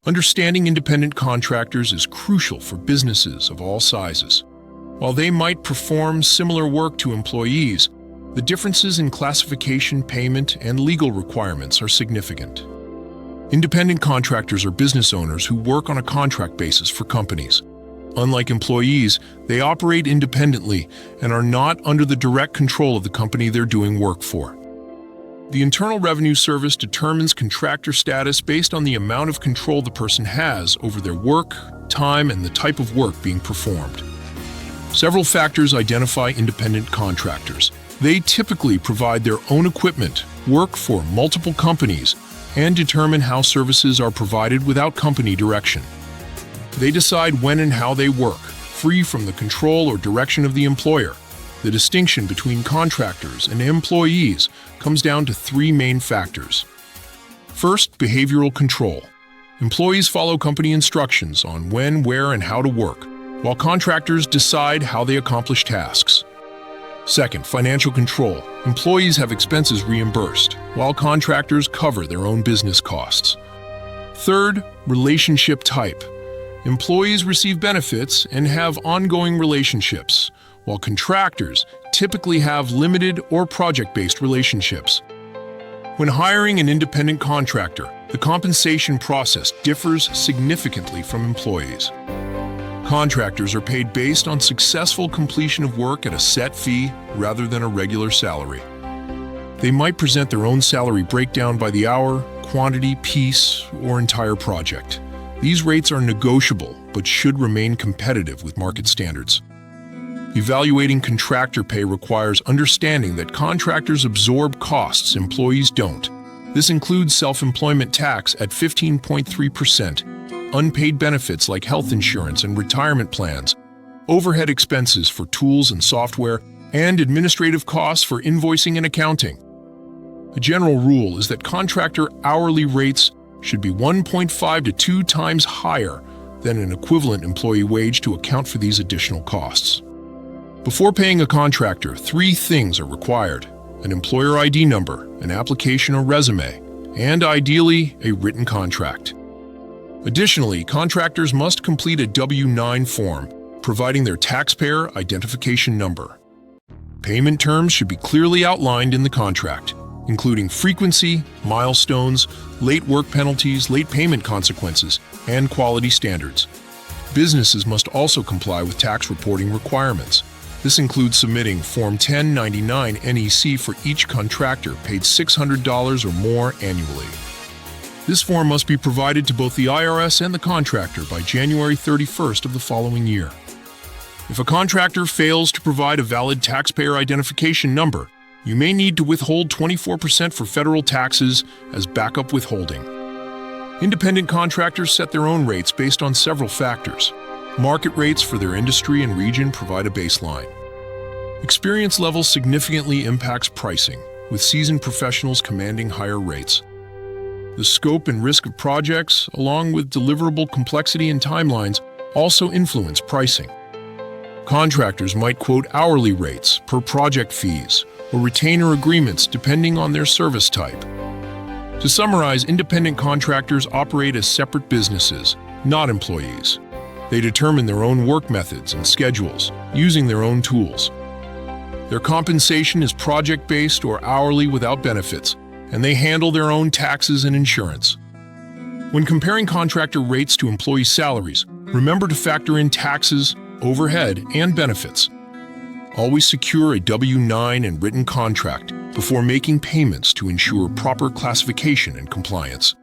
Understanding independent contractors is crucial for businesses of all sizes. While they might perform similar work to employees, the differences in classification, payment, and legal requirements are significant. Independent contractors are business owners who work on a contract basis for companies. Unlike employees, they operate independently and are not under the direct control of the company they're doing work for. The Internal Revenue Service determines contractor status based on the amount of control the person has over their work, time, and the type of work being performed. Several factors identify independent contractors. They typically provide their own equipment, work for multiple companies, and determine how services are provided without company direction. They decide when and how they work, free from the control or direction of the employer. The distinction between contractors and employees comes down to three main factors. First, behavioral control. Employees follow company instructions on when, where, and how to work, while contractors decide how they accomplish tasks. Second, financial control. Employees have expenses reimbursed, while contractors cover their own business costs. Third, relationship type. Employees receive benefits and have ongoing relationships, while contractors typically have limited or project-based relationships. When hiring an independent contractor, the compensation process differs significantly from employees. Contractors are paid based on successful completion of work at a set fee rather than a regular salary. They might present their own salary breakdown by the hour, quantity, piece, or entire project. These rates are negotiable but should remain competitive with market standards. Evaluating contractor pay requires understanding that contractors absorb costs employees don't. This includes self-employment tax at 15.3%, unpaid benefits like health insurance and retirement plans, overhead expenses for tools and software, and administrative costs for invoicing and accounting. A general rule is that contractor hourly rates should be 1.5 to 2 times higher than an equivalent employee wage to account for these additional costs. Before paying a contractor, 3 things are required: an employer ID number, an application or resume, and ideally, a written contract. Additionally, contractors must complete a W-9 form, providing their taxpayer identification number. Payment terms should be clearly outlined in the contract, including frequency, milestones, late work penalties, late payment consequences, and quality standards. Businesses must also comply with tax reporting requirements. This includes submitting Form 1099 NEC for each contractor paid $600 or more annually. This form must be provided to both the IRS and the contractor by January 31st of the following year. If a contractor fails to provide a valid taxpayer identification number, you may need to withhold 24% for federal taxes as backup withholding. Independent contractors set their own rates based on several factors. Market rates for their industry and region provide a baseline. Experience level significantly impacts pricing, with seasoned professionals commanding higher rates. The scope and risk of projects, along with deliverable complexity and timelines, also influence pricing. Contractors might quote hourly rates per project fees or retainer agreements depending on their service type. To summarize, independent contractors operate as separate businesses, not employees. They determine their own work methods and schedules, using their own tools. Their compensation is project-based or hourly without benefits, and they handle their own taxes and insurance. When comparing contractor rates to employee salaries, remember to factor in taxes, overhead, and benefits. Always secure a W-9 and written contract before making payments to ensure proper classification and compliance.